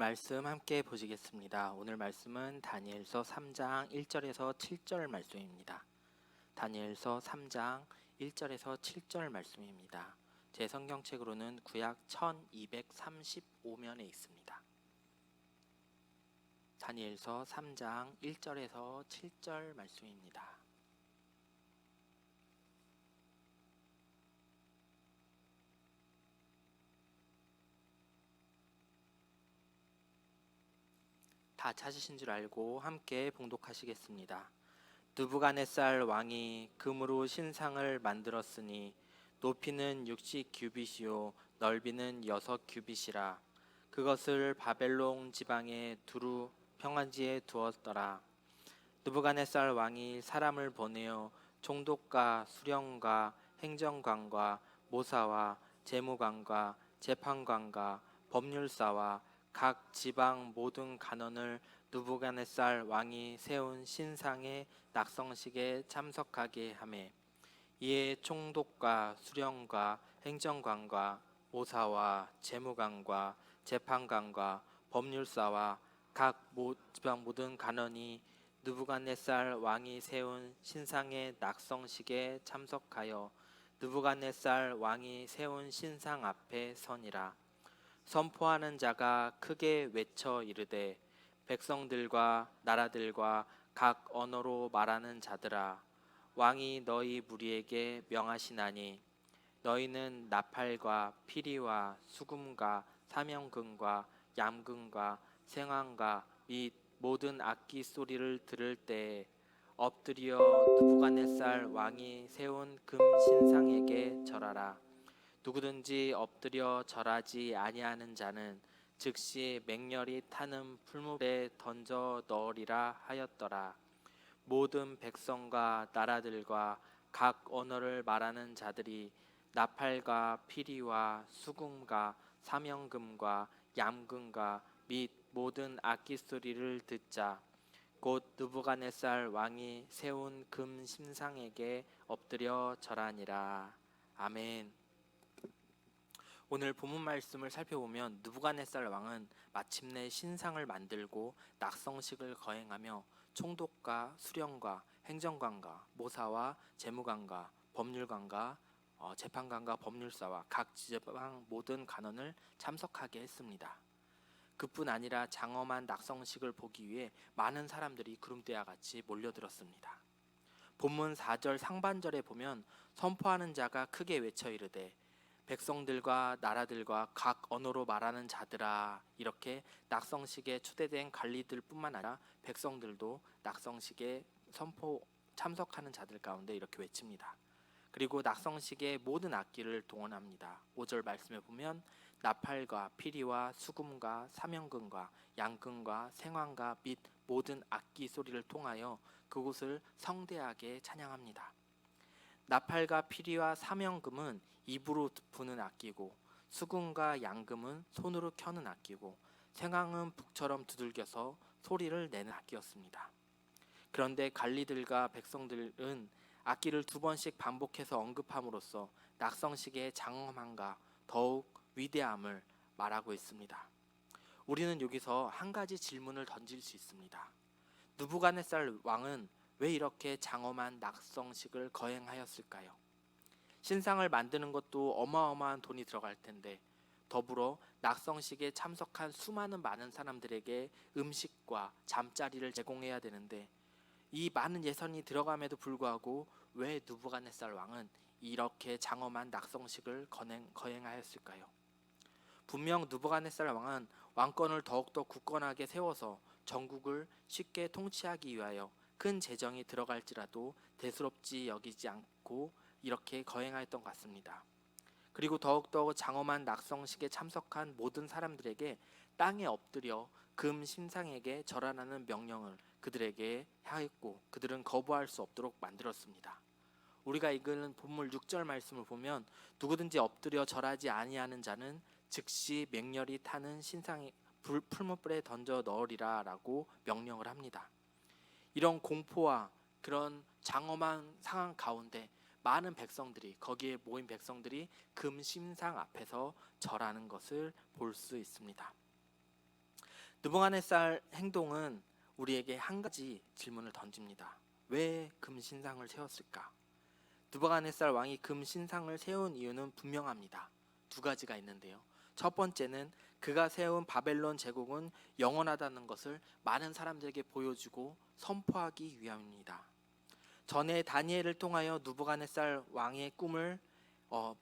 말씀 함께 보시겠습니다. 오늘 말씀은 다니엘서 3장 1절에서 7절 말씀입니다. 다니엘서 3장 1절에서 7절 말씀입니다. 제 성경책으로는 구약 1235면에 있습니다. 다니엘서 3장 1절에서 7절 말씀입니다. 다 찾으신 줄 알고 함께 봉독하시겠습니다. 느부갓네살 왕이 금으로 신상을 만들었으니 높이는 60규빗이요 넓이는 6규빗이라. 그것을 바벨론 지방의 두루 평안지에 두었더라. 느부갓네살 왕이 사람을 보내어 총독과 수령과 행정관과 모사와 재무관과 재판관과 법률사와 각 지방 모든 간원을 느부갓네살 왕이 세운 신상의 낙성식에 참석하게 하매, 이에 총독과 수령과 행정관과 모사와 재무관과 재판관과 법률사와 각 지방 모든 간원이 느부갓네살 왕이 세운 신상의 낙성식에 참석하여 느부갓네살 왕이 세운 신상 앞에 서니라. 선포하는 자가 크게 외쳐 이르되, 백성들과 나라들과 각 언어로 말하는 자들아, 왕이 너희 무리에게 명하시나니 너희는 나팔과 피리와 수금과 사명금과 얌금과 생황과 및 모든 악기 소리를 들을 때에 엎드려 느부갓네살 왕이 세운 금 신상에게 절하라. 누구든지 엎드려 절하지 아니하는 자는 즉시 맹렬히 타는 풀무불에 던져 넣으리라 하였더라. 모든 백성과 나라들과 각 언어를 말하는 자들이 나팔과 피리와 수금과 사명금과 얌금과 및 모든 악기 소리를 듣자 곧 느부갓네살 왕이 세운 금 신상에게 엎드려 절하니라. 아멘. 오늘 본문 말씀을 살펴보면 느부갓네살 왕은 마침내 신상을 만들고 낙성식을 거행하며 총독과 수령과 행정관과 모사와 재무관과 법률관과 재판관과 법률사와 각 지방 모든 간원을 참석하게 했습니다. 그뿐 아니라 장엄한 낙성식을 보기 위해 많은 사람들이 구름대와 같이 몰려들었습니다. 본문 4절 상반절에 보면 선포하는 자가 크게 외쳐 이르되, 백성들과 나라들과 각 언어로 말하는 자들아, 이렇게 낙성식에 초대된 관리들 뿐만 아니라 백성들도 낙성식에 참석하는 자들 가운데 이렇게 외칩니다. 그리고 낙성식의 모든 악기를 동원합니다. 5절 말씀에 보면 나팔과 피리와 수금과 사명금과 양금과 생황과 및 모든 악기 소리를 통하여 그곳을 성대하게 찬양합니다. 나팔과 피리와 사명금은 입으로 부는 악기고, 수금과 양금은 손으로 켜는 악기고, 생황은 북처럼 두들겨서 소리를 내는 악기였습니다. 그런데 관리들과 백성들은 악기를 2번씩 반복해서 언급함으로써 낙성식의 장엄함과 더욱 위대함을 말하고 있습니다. 우리는 여기서 한 가지 질문을 던질 수 있습니다. 느부갓네살 왕은 왜 이렇게 장엄한 낙성식을 거행하였을까요? 신상을 만드는 것도 어마어마한 돈이 들어갈 텐데, 더불어 낙성식에 참석한 많은 사람들에게 음식과 잠자리를 제공해야 되는데, 이 많은 예산이 들어감에도 불구하고 왜 느부갓네살 왕은 이렇게 장엄한 낙성식을 거행하였을까요? 분명 느부갓네살 왕은 왕권을 더욱더 굳건하게 세워서 전국을 쉽게 통치하기 위하여 큰 재정이 들어갈지라도 대수롭지 여기지 않고 이렇게 거행하였던 것 같습니다. 그리고 더욱더 장엄한 낙성식에 참석한 모든 사람들에게 땅에 엎드려 금 신상에게 절하라는 명령을 그들에게 하였고, 그들은 거부할 수 없도록 만들었습니다. 우리가 읽은 본문 6절 말씀을 보면 누구든지 엎드려 절하지 아니하는 자는 즉시 맹렬히 타는 신상의 풀무불에 던져 넣으리라 라고 명령을 합니다. 이런 공포와 그런 장엄한 상황 가운데 많은 백성들이, 거기에 모인 백성들이 금 신상 앞에서 절하는 것을 볼 수 있습니다. 느부갓네살 행동은 우리에게 한 가지 질문을 던집니다. 왜 금신상을 세웠을까? 느부갓네살 왕이 금신상을 세운 이유는 분명합니다. 두 가지가 있는데요. 첫 번째는 그가 세운 바벨론 제국은 영원하다는 것을 많은 사람들에게 보여주고 선포하기 위함입니다. 전에 다니엘을 통하여 느부갓네살 왕의 꿈을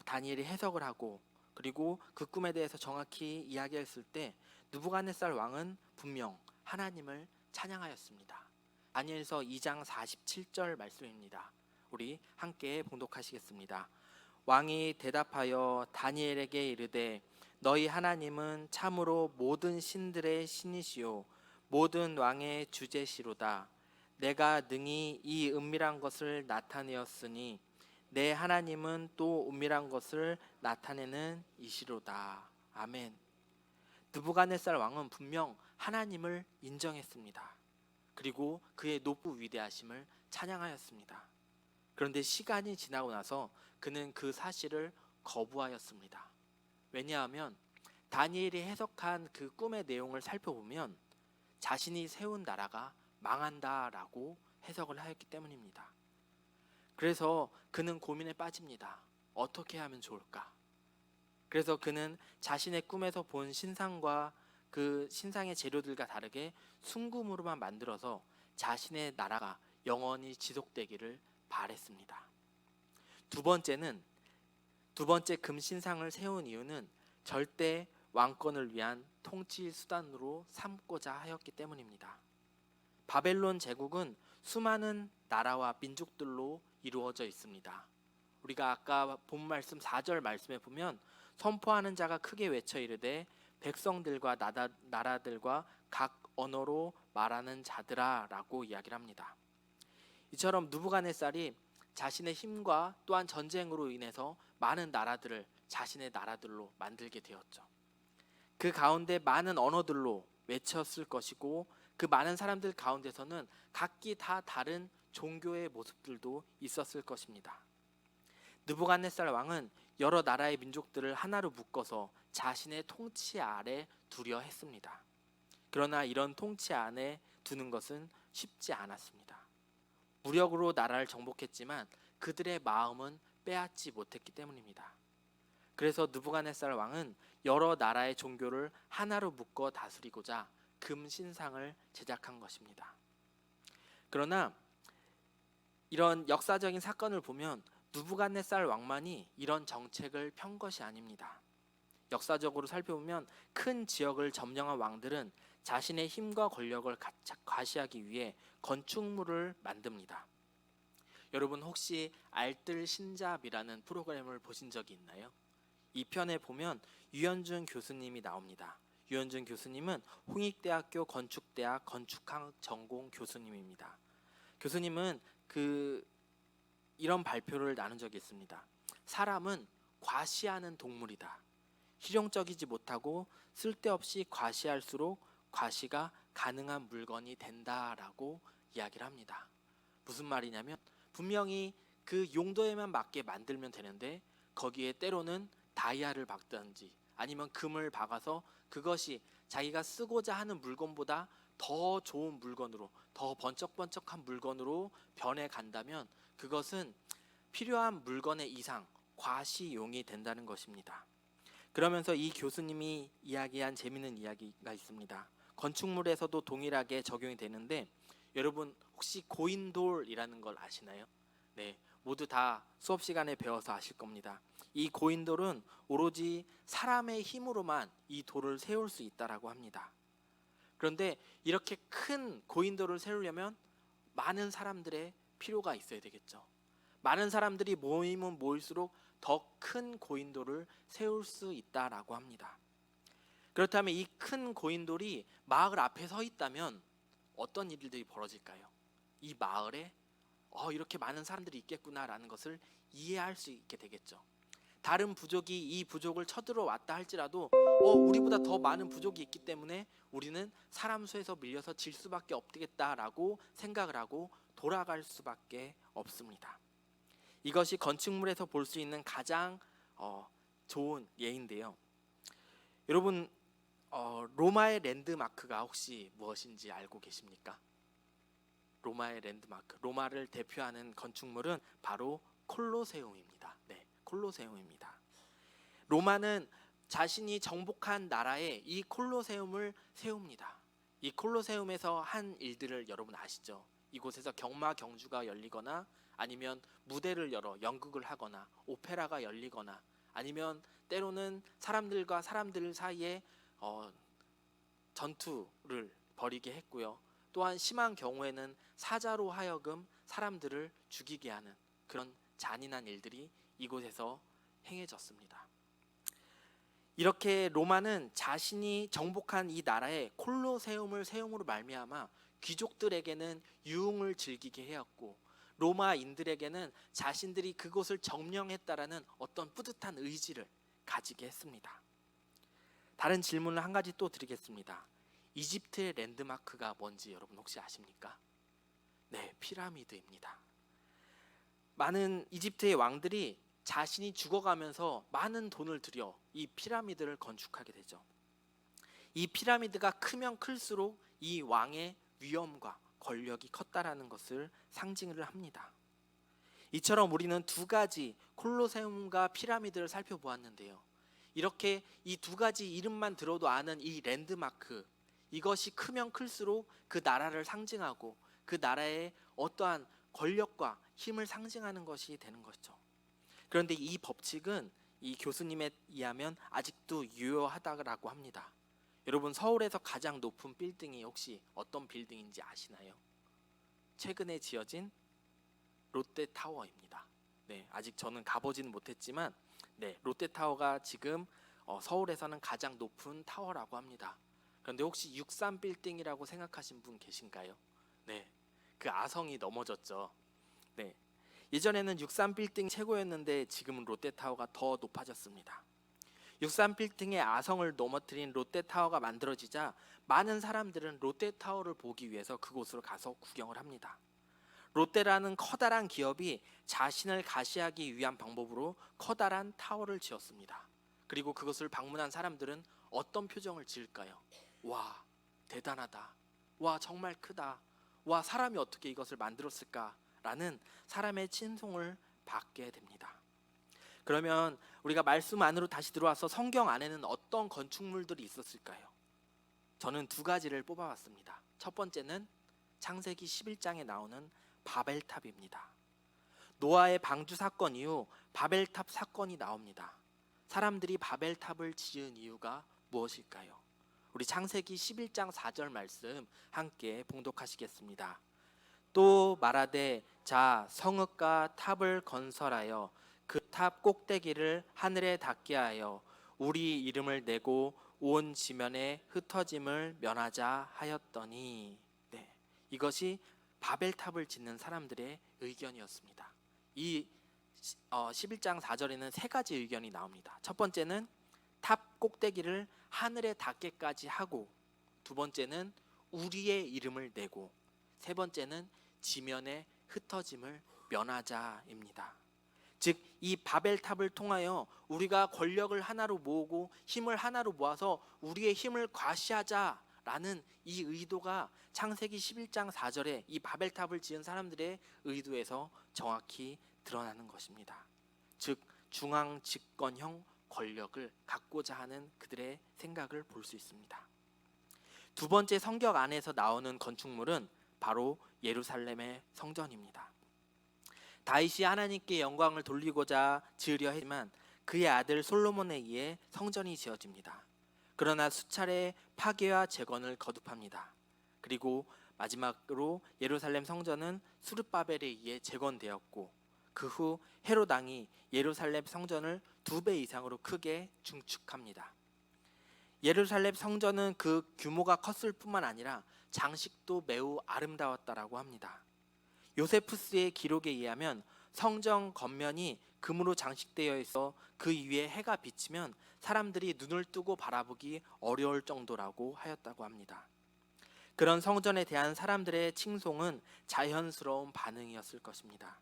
다니엘이 해석을 하고 그리고 그 꿈에 대해서 정확히 이야기했을 때 느부갓네살 왕은 분명 하나님을 찬양하였습니다. 다니엘서 2장 47절 말씀입니다. 우리 함께 봉독하시겠습니다. 왕이 대답하여 다니엘에게 이르되 너희 하나님은 참으로 모든 신들의 신이시요 모든 왕의 주제시로다. 내가 능히 이 은밀한 것을 나타내었으니 내 하나님은 또 은밀한 것을 나타내는 이시로다. 아멘. 느부갓네살 왕은 분명 하나님을 인정했습니다. 그리고 그의 높고 위대하심을 찬양하였습니다. 그런데 시간이 지나고 나서 그는 그 사실을 거부하였습니다. 왜냐하면 다니엘이 해석한 그 꿈의 내용을 살펴보면 자신이 세운 나라가 망한다라고 해석을 하였기 때문입니다. 그래서 그는 고민에 빠집니다. 어떻게 하면 좋을까? 그래서 그는 자신의 꿈에서 본 신상과 그 신상의 재료들과 다르게 순금으로만 만들어서 자신의 나라가 영원히 지속되기를 바랬습니다. 두 번째 금신상을 세운 이유는 절대 왕권을 위한 통치 수단으로 삼고자 하였기 때문입니다. 바벨론 제국은 수많은 나라와 민족들로 이루어져 있습니다. 우리가 아까 본 말씀 4절 말씀에 보면 선포하는 자가 크게 외쳐 이르되 백성들과 나라들과 각 언어로 말하는 자들아 라고 이야기를 합니다. 이처럼 느부갓네살이 자신의 힘과 또한 전쟁으로 인해서 많은 나라들을 자신의 나라들로 만들게 되었죠. 그 가운데 많은 언어들로 외쳤을 것이고 그 많은 사람들 가운데서는 각기 다 다른 종교의 모습들도 있었을 것입니다. 느부갓네살 왕은 여러 나라의 민족들을 하나로 묶어서 자신의 통치 아래 두려 했습니다. 그러나 이런 통치 안에 두는 것은 쉽지 않았습니다. 무력으로 나라를 정복했지만 그들의 마음은 빼앗지 못했기 때문입니다. 그래서 느부갓네살 왕은 여러 나라의 종교를 하나로 묶어 다스리고자 금신상을 제작한 것입니다. 그러나 이런 역사적인 사건을 보면 느부갓네살 왕만이 이런 정책을 편 것이 아닙니다. 역사적으로 살펴보면 큰 지역을 점령한 왕들은 자신의 힘과 권력을 과시하기 위해 건축물을 만듭니다. 여러분 혹시 알뜰신잡이라는 프로그램을 보신 적이 있나요? 이 편에 보면 유현준 교수님이 나옵니다. 유현준 교수님은 홍익대학교 건축대학 건축학 전공 교수님입니다. 교수님은 이런 발표를 나눈 적이 있습니다. 사람은 과시하는 동물이다. 실용적이지 못하고 쓸데없이 과시할수록 과시가 가능한 물건이 된다라고 이야기를 합니다. 무슨 말이냐면 분명히 그 용도에만 맞게 만들면 되는데 거기에 때로는 다이아를 박든지 아니면 금을 박아서 그것이 자기가 쓰고자 하는 물건보다 더 좋은 물건으로, 더 번쩍번쩍한 물건으로 변해 간다면 그것은 필요한 물건의 이상, 과시용이 된다는 것입니다. 그러면서 이 교수님이 이야기한 재미있는 이야기가 있습니다. 건축물에서도 동일하게 적용이 되는데 여러분 혹시 고인돌이라는 걸 아시나요? 네, 모두 다 수업 시간에 배워서 아실 겁니다. 이 고인돌은 오로지 사람의 힘으로만 이 돌을 세울 수 있다라고 합니다. 그런데 이렇게 큰 고인돌을 세우려면 많은 사람들의 필요가 있어야 되겠죠. 많은 사람들이 모이면 모일수록 더 큰 고인돌을 세울 수 있다라고 합니다. 그렇다면 이 큰 고인돌이 마을 앞에 서 있다면 어떤 일들이 벌어질까요? 이 마을에 이렇게 많은 사람들이 있겠구나라는 것을 이해할 수 있게 되겠죠. 다른 부족이 이 부족을 쳐들어왔다 할지라도 우리보다 더 많은 부족이 있기 때문에 우리는 사람 수에서 밀려서 질 수밖에 없겠다라고 생각을 하고 돌아갈 수밖에 없습니다. 이것이 건축물에서 볼 수 있는 가장 좋은 예인데요. 여러분 로마의 랜드마크가 혹시 무엇인지 알고 계십니까? 로마의 랜드마크, 로마를 대표하는 건축물은 바로 콜로세움입니다. 네, 콜로세움입니다. 로마는 자신이 정복한 나라에 이 콜로세움을 세웁니다. 이 콜로세움에서 한 일들을 여러분 아시죠? 이곳에서 경마 경주가 열리거나 아니면 무대를 열어 연극을 하거나 오페라가 열리거나 아니면 때로는 사람들과 사람들 사이에 전투를 벌이게 했고요. 또한 심한 경우에는 사자로 하여금 사람들을 죽이게 하는 그런 잔인한 일들이 이곳에서 행해졌습니다. 이렇게 로마는 자신이 정복한 이 나라에 콜로세움을 세움으로 말미암아 귀족들에게는 유흥을 즐기게 해왔고 로마인들에게는 자신들이 그곳을 점령했다라는 어떤 뿌듯한 의지를 가지게 했습니다. 다른 질문을 한 가지 또 드리겠습니다. 이집트의 랜드마크가 뭔지 여러분 혹시 아십니까? 네, 피라미드입니다. 많은 이집트의 왕들이 자신이 죽어가면서 많은 돈을 들여 이 피라미드를 건축하게 되죠. 이 피라미드가 크면 클수록 이 왕의 위엄과 권력이 컸다라는 것을 상징을 합니다. 이처럼 우리는 두 가지 콜로세움과 피라미드를 살펴보았는데요. 이렇게 이 두 가지 이름만 들어도 아는 이 랜드마크, 이것이 크면 클수록 그 나라를 상징하고 그 나라의 어떠한 권력과 힘을 상징하는 것이 되는 것이죠. 그런데 이 법칙은 이 교수님에 의하면 아직도 유효하다고 합니다. 여러분, 서울에서 가장 높은 빌딩이 혹시 어떤 빌딩인지 아시나요? 최근에 지어진 롯데타워입니다. 네, 아직 저는 가보지는 못했지만 롯데타워가 지금 서울에서는 가장 높은 타워라고 합니다. 그런데 혹시 63빌딩이라고 생각하신 분 계신가요? 네, 그 아성이 넘어졌죠. 네, 예전에는 63빌딩 최고였는데 지금은 롯데타워가 더 높아졌습니다. 63빌딩의 아성을 넘어뜨린 롯데타워가 만들어지자 많은 사람들은 롯데타워를 보기 위해서 그곳으로 가서 구경을 합니다. 롯데라는 커다란 기업이 자신을 가시하기 위한 방법으로 커다란 타워를 지었습니다. 그리고 그것을 방문한 사람들은 어떤 표정을 지을까요? 와, 대단하다. 와, 정말 크다. 와, 사람이 어떻게 이것을 만들었을까? 라는 사람의 칭송을 받게 됩니다. 그러면 우리가 말씀 안으로 다시 들어와서 성경 안에는 어떤 건축물들이 있었을까요? 저는 두 가지를 뽑아봤습니다. 첫 번째는 창세기 11장에 나오는 바벨탑입니다. 노아의 방주 사건 이후 바벨탑 사건이 나옵니다. 사람들이 바벨탑을 지은 이유가 무엇일까요? 우리 창세기 11장 4절 말씀 함께 봉독하시겠습니다. 또 말하되 자 성읍과 탑을 건설하여 그 탑 꼭대기를 하늘에 닿게 하여 우리 이름을 내고 온 지면에 흩어짐을 면하자 하였더니 이것이 바벨탑을 짓는 사람들의 의견이었습니다. 이 11장 4절에는 세 가지 의견이 나옵니다. 첫 번째는 탑 꼭대기를 하늘에 닿게까지 하고, 두 번째는 우리의 이름을 내고, 세 번째는 지면에 흩어짐을 면하자입니다. 즉 이 바벨탑을 통하여 우리가 권력을 하나로 모으고 힘을 하나로 모아서 우리의 힘을 과시하자라는 이 의도가 창세기 11장 4절에 이 바벨탑을 지은 사람들의 의도에서 정확히 드러나는 것입니다. 즉 중앙 집권형 권력을 갖고자 하는 그들의 생각을 볼 수 있습니다. 두 번째 성경 안에서 나오는 건축물은 바로 예루살렘의 성전입니다. 다윗이 하나님께 영광을 돌리고자 지으려 했지만 그의 아들 솔로몬에 의해 성전이 지어집니다. 그러나 수차례 파괴와 재건을 거듭합니다. 그리고 마지막으로 예루살렘 성전은 수르바벨에 의해 재건되었고 그 후 헤롯 왕이 예루살렘 성전을 2배 이상으로 크게 증축합니다. 예루살렘 성전은 그 규모가 컸을 뿐만 아니라 장식도 매우 아름다웠다라고 합니다. 요세푸스의 기록에 의하면 성전 겉면이 금으로 장식되어 있어 그 위에 해가 비치면 사람들이 눈을 뜨고 바라보기 어려울 정도라고 하였다고 합니다. 그런 성전에 대한 사람들의 칭송은 자연스러운 반응이었을 것입니다.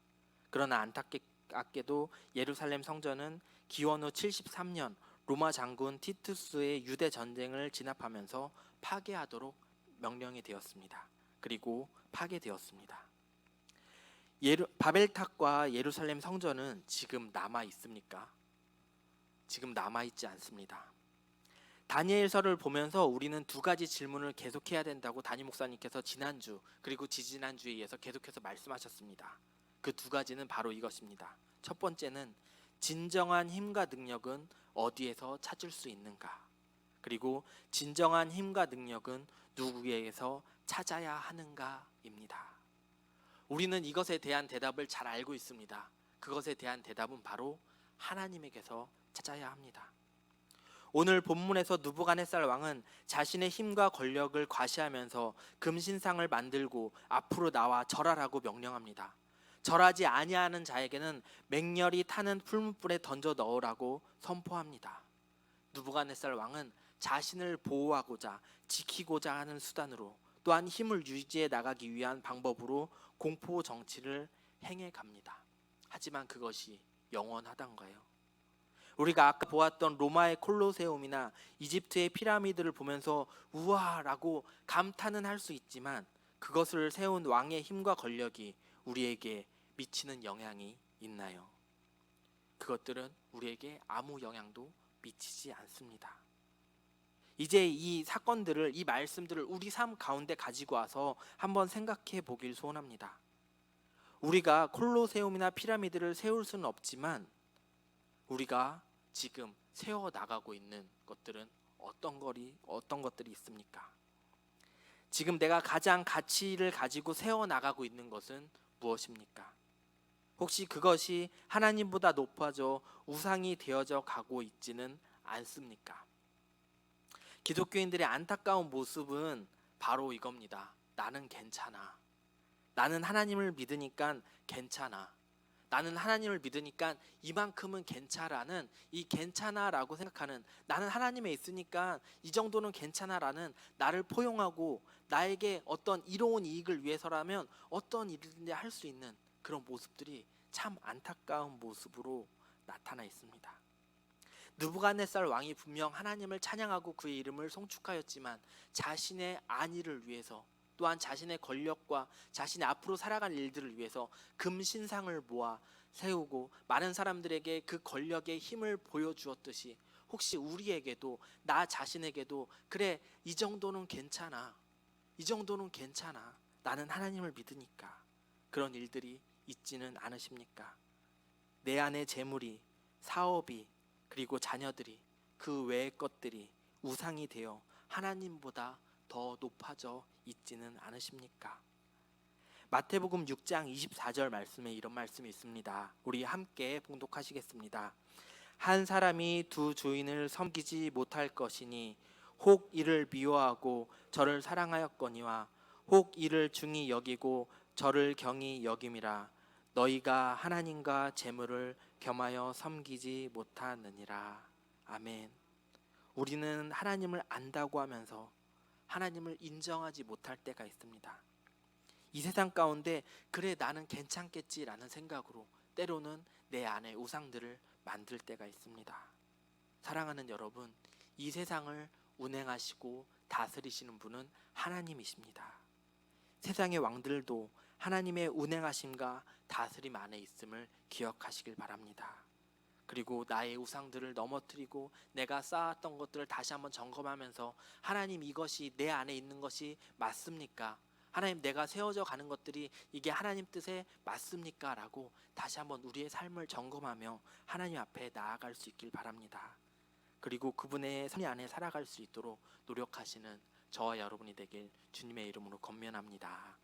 그러나 안타깝게도 예루살렘 성전은 기원 후 73년 로마 장군 티투스의 유대 전쟁을 진압하면서 파괴하도록 명령이 되었습니다. 그리고 파괴되었습니다. 바벨탑과 예루살렘 성전은 지금 남아 있습니까? 지금 남아 있지 않습니다. 다니엘서를 보면서 우리는 두 가지 질문을 계속해야 된다고 담임 목사님께서 지난주 그리고 지지난주에 이어서 계속해서 말씀하셨습니다. 그 두 가지는 바로 이것입니다. 첫 번째는 진정한 힘과 능력은 어디에서 찾을 수 있는가? 그리고 진정한 힘과 능력은 누구에게서 찾아야 하는가입니다. 우리는 이것에 대한 대답을 잘 알고 있습니다. 그것에 대한 대답은 바로 하나님에게서 찾아야 합니다. 오늘 본문에서 느부갓네살 왕은 자신의 힘과 권력을 과시하면서 금신상을 만들고 앞으로 나와 절하라고 명령합니다. 절하지 아니하는 자에게는 맹렬히 타는 풀무불에 던져 넣으라고 선포합니다. 느부갓네살 왕은 자신을 보호하고자 지키고자 하는 수단으로 또한 힘을 유지해 나가기 위한 방법으로 공포 정치를 행해 갑니다. 하지만 그것이 영원하단 거예요. 우리가 아까 보았던 로마의 콜로세움이나 이집트의 피라미드를 보면서 우와라고 감탄은 할 수 있지만 그것을 세운 왕의 힘과 권력이 우리에게 미치는 영향이 있나요? 그것들은 우리에게 아무 영향도 미치지 않습니다. 이제 이 사건들을, 이 말씀들을 우리 삶 가운데 가지고 와서 한번 생각해 보길 소원합니다. 우리가 콜로세움이나 피라미드를 세울 수는 없지만 우리가 지금 세워 나가고 있는 것들은 어떤 것들이 있습니까? 지금 내가 가장 가치를 가지고 세워 나가고 있는 것은 무엇입니까? 혹시 그것이 하나님보다 높아져 우상이 되어져 가고 있지는 않습니까? 기독교인들의 안타까운 모습은 바로 이겁니다. 나는 괜찮아. 나는 하나님을 믿으니까 괜찮아. 나는 하나님을 믿으니까 이만큼은 괜찮아라는 이 괜찮아라고 생각하는, 나는 하나님에 있으니까 이 정도는 괜찮아라는 나를 포용하고 나에게 어떤 이로운 이익을 위해서라면 어떤 일이든지 할 수 있는 그런 모습들이 참 안타까운 모습으로 나타나 있습니다. 느부갓네살 왕이 분명 하나님을 찬양하고 그의 이름을 송축하였지만 자신의 안위를 위해서 또한 자신의 권력과 자신의 앞으로 살아갈 일들을 위해서 금신상을 모아 세우고 많은 사람들에게 그 권력의 힘을 보여주었듯이 혹시 우리에게도, 나 자신에게도 그래 이 정도는 괜찮아, 이 정도는 괜찮아, 나는 하나님을 믿으니까, 그런 일들이 있지는 않으십니까? 내 안의 재물이, 사업이, 그리고 자녀들이, 그 외의 것들이 우상이 되어 하나님보다 더 높아져 있지는 않으십니까? 마태복음 6장 24절 말씀에 이런 말씀이 있습니다. 우리 함께 봉독하시겠습니다. 한 사람이 두 주인을 섬기지 못할 것이니 혹 이를 미워하고 저를 사랑하였거니와 혹 이를 중히 여기고 저를 경히 여김이라. 너희가 하나님과 재물을 겸하여 섬기지 못하느니라. 아멘. 우리는 하나님을 안다고 하면서 하나님을 인정하지 못할 때가 있습니다. 이 세상 가운데 그래 나는 괜찮겠지라는 생각으로 때로는 내 안에 우상들을 만들 때가 있습니다. 사랑하는 여러분, 이 세상을 운행하시고 다스리시는 분은 하나님이십니다. 세상의 왕들도 하나님의 운행하심과 다스림 안에 있음을 기억하시길 바랍니다. 그리고 나의 우상들을 넘어뜨리고 내가 쌓았던 것들을 다시 한번 점검하면서 하나님, 이것이 내 안에 있는 것이 맞습니까? 하나님, 내가 세워져 가는 것들이 이게 하나님 뜻에 맞습니까? 라고 다시 한번 우리의 삶을 점검하며 하나님 앞에 나아갈 수 있길 바랍니다. 그리고 그분의 섭리 안에 살아갈 수 있도록 노력하시는 저와 여러분이 되길 주님의 이름으로 권면합니다.